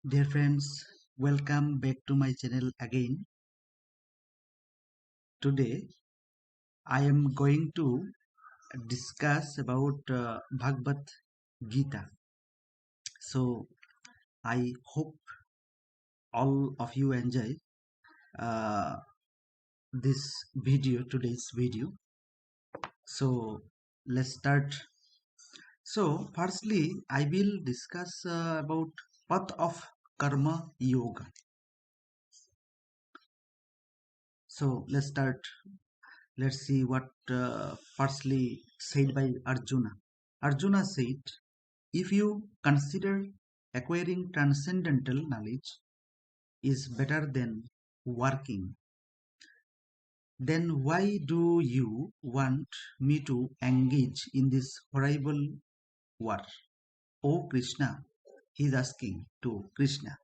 Dear friends, welcome back to my channel again. Today I am going to discuss about Bhagavad Gita. So I hope all of you enjoy uh, today's video. So let's start. So firstly, I will discuss about path of Karma Yoga. So let's start. Let's see what firstly said by Arjuna. Arjuna said, if you consider acquiring transcendental knowledge is better than working, then why do you want me to engage in this horrible war? Oh Krishna, he is asking to Krishna.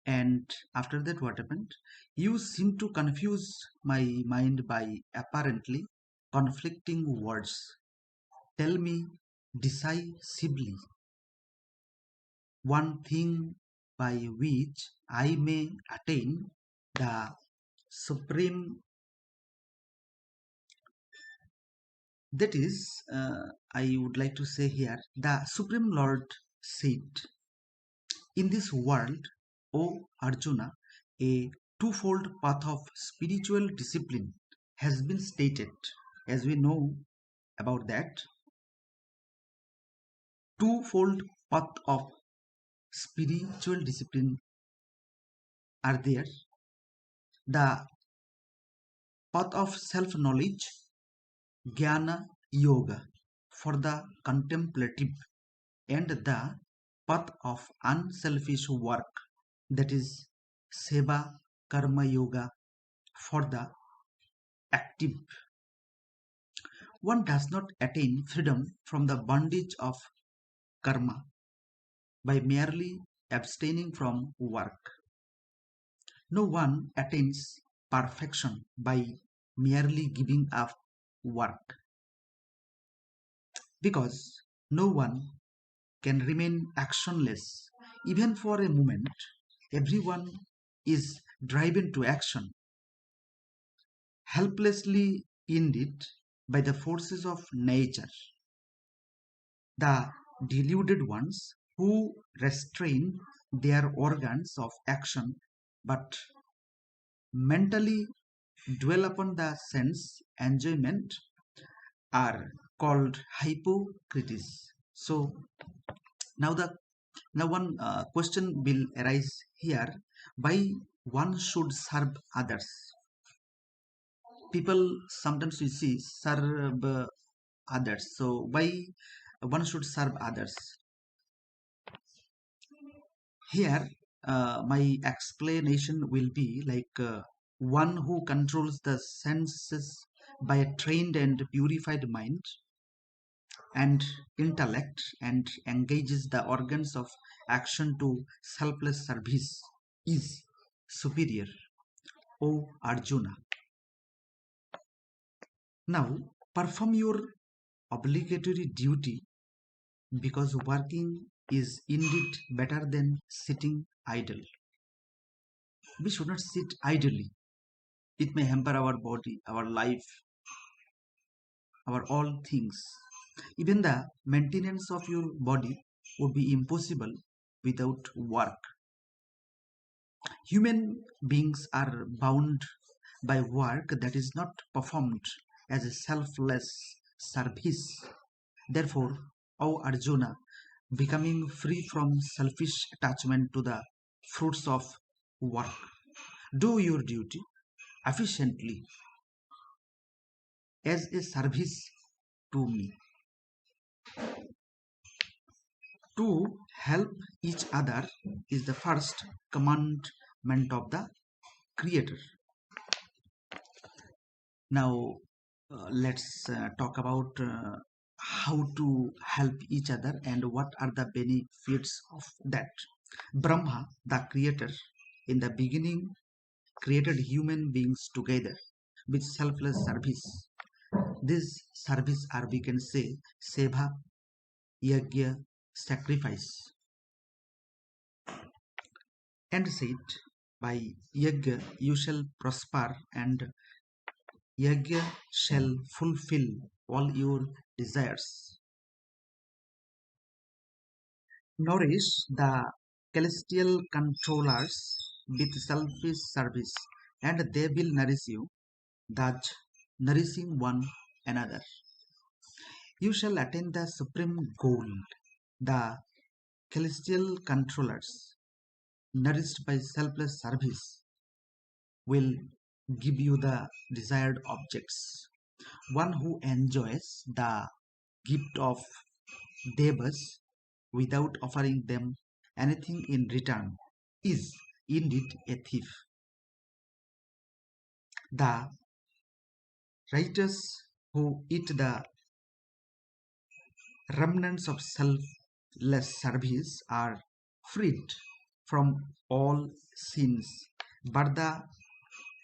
And after that, what happened? You seem to confuse my mind by apparently conflicting words. Tell me decisively one thing by which I may attain the supreme, that is, I would like to say here, the Supreme Lord said, in this world, O Arjuna, a twofold path of spiritual discipline has been stated. As we know about that, twofold path of spiritual discipline are there. The path of self-knowledge, Jnana Yoga, for the contemplative, and the path of unselfish work, that is Seva Karma Yoga, for the active. One does not attain freedom from the bondage of karma by merely abstaining from work. No one attains perfection by merely giving up work, because no one can remain actionless even for a moment. Everyone is driven to action, helplessly indeed, by the forces of nature. The deluded ones who restrain their organs of action but mentally dwell upon the sense enjoyment are called hypocrites. So now the now one question will arise here: why one should serve others? People sometimes we see serve others. So why one should serve others? Here, my explanation will be like one who controls the senses by a trained and purified mind and intellect and engages the organs of action to selfless service is superior, O Arjuna. Now, perform your obligatory duty, because working is indeed better than sitting idle. We should not sit idly. It may hamper our body, our life, our all things. Even the maintenance of your body would be impossible without work. Human beings are bound by work that is not performed as a selfless service. Therefore, O Arjuna, becoming free from selfish attachment to the fruits of work, do your duty efficiently as a service to me. To help each other is the first commandment of the Creator. Now, let's talk about how to help each other and what are the benefits of that. Brahma, the Creator, in the beginning created human beings together with selfless service. This service, or we can say, seva, yajna, sacrifice. and said, by yajna you shall prosper, and yajna shall fulfill all your desires. Nourish the celestial controllers with selfish service, and they will nourish you, thus nourishing one another. You shall attain the supreme goal. The celestial controllers, nourished by selfless service, will give you the desired objects. One who enjoys the gift of devas without offering them anything in return is indeed a thief. The righteous who eat the remnants of selfless service are freed from all sins, but the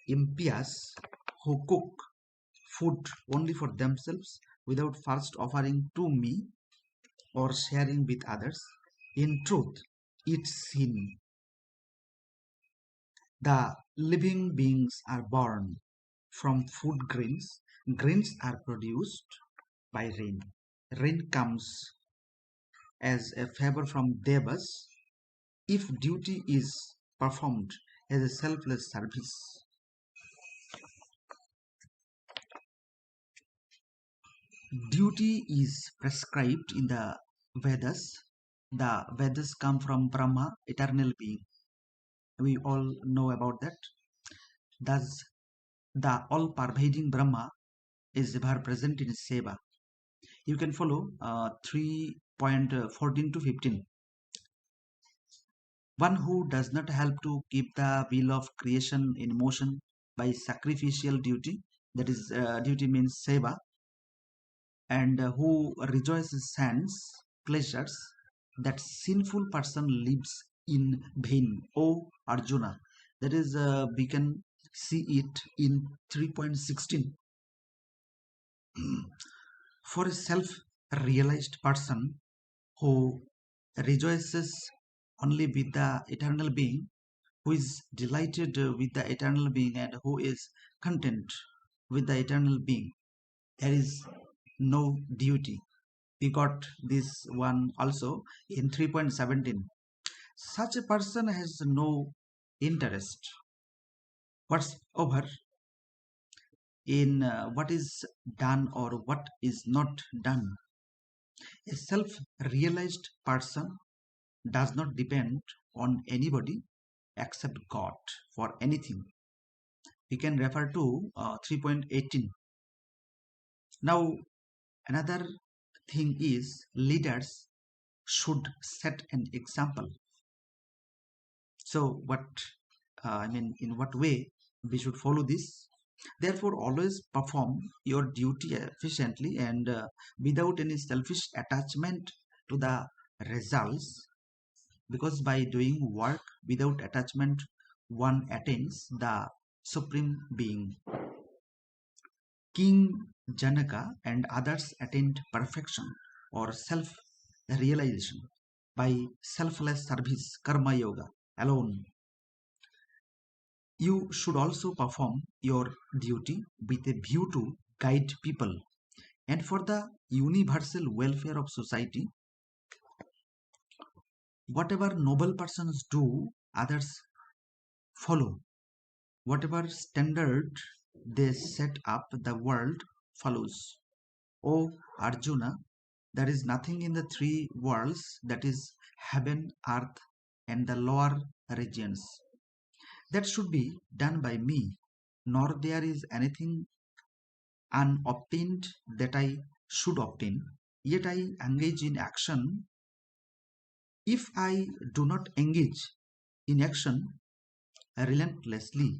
impious who cook food only for themselves without first offering to me or sharing with others, in truth, eat sin. The living beings are born from food grains. Grains are produced by rain. Rain comes as a favor from Devas if duty is performed as a selfless service. Duty is prescribed in the Vedas. The Vedas come from Brahma, eternal being. We all know about that. Thus, the all-pervading Brahma is ever present in Seva. You can follow 3.14 to 15. One who does not help to keep the wheel of creation in motion by sacrificial duty, that is, duty means Seva, and who rejoices sense pleasures, that sinful person lives in vain. O Arjuna, that is, we can see it in 3.16. For a self-realized person who rejoices only with the eternal being, who is delighted with the eternal being, and who is content with the eternal being, there is no duty. We got this one also in 3.17. Such a person has no interest whatsoever in what is done or what is not done. A self realized person does not depend on anybody except God for anything. We can refer to 3.18. Now, another thing is leaders should set an example. So, in what way we should follow this? Therefore, always perform your duty efficiently and without any selfish attachment to the results, because by doing work without attachment, one attains the supreme being. King Janaka and others attained perfection or self realization by selfless service, karma yoga alone. You should also perform your duty with a view to guide people and for the universal welfare of society. Whatever noble persons do, others follow. Whatever standard they set up, the world follows. O Arjuna, there is nothing in the three worlds, that is heaven, earth, and the lower regions, that should be done by me, nor there is anything unobtained that I should obtain. Yet I engage in action. If I do not engage in action relentlessly,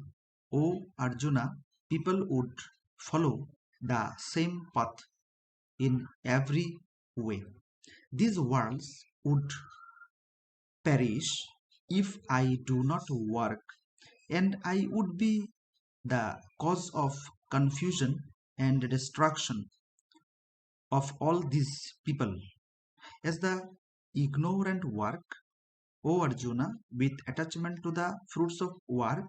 O Arjuna, people would follow the same path in every way. These worlds would perish if I do not work, and I would be the cause of confusion and destruction of all these people. As the ignorant work, O Arjuna, with attachment to the fruits of work,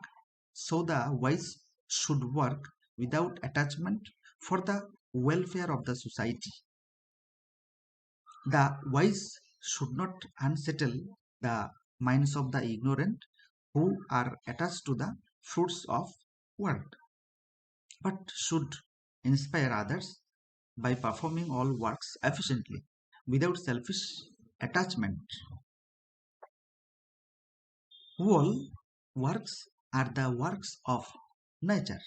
so the wise should work without attachment for the welfare of the society. The wise should not unsettle the minds of the ignorant who are attached to the fruits of work, but should inspire others by performing all works efficiently without selfish attachment. All works are the works of nature.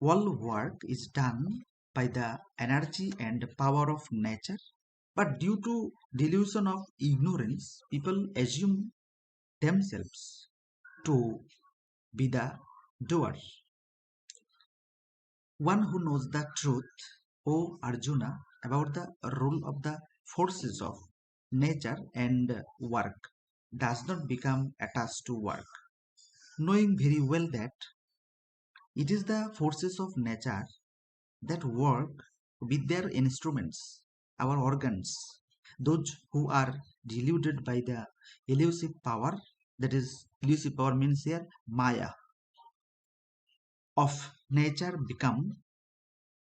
All work is done by the energy and power of nature, but due to delusion of ignorance, people assume themselves to be the doer. One who knows the truth, O Arjuna, about the rule of the forces of nature and work does not become attached to work, knowing very well that it is the forces of nature that work with their instruments, our organs. Those who are deluded by the elusive power, that is, elusive power means here Maya, of nature become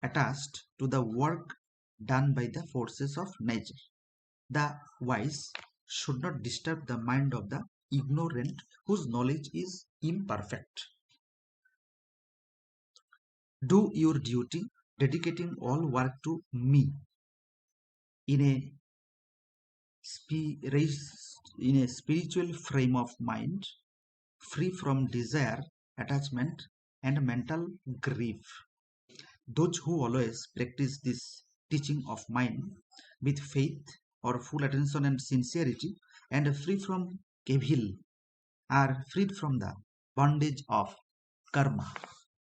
attached to the work done by the forces of nature. The wise should not disturb the mind of the ignorant whose knowledge is imperfect. Do your duty, dedicating all work to me in a in a spiritual frame of mind, free from desire, attachment, and mental grief. Those who always practice this teaching of mine with faith or full attention and sincerity and free from evil are freed from the bondage of karma.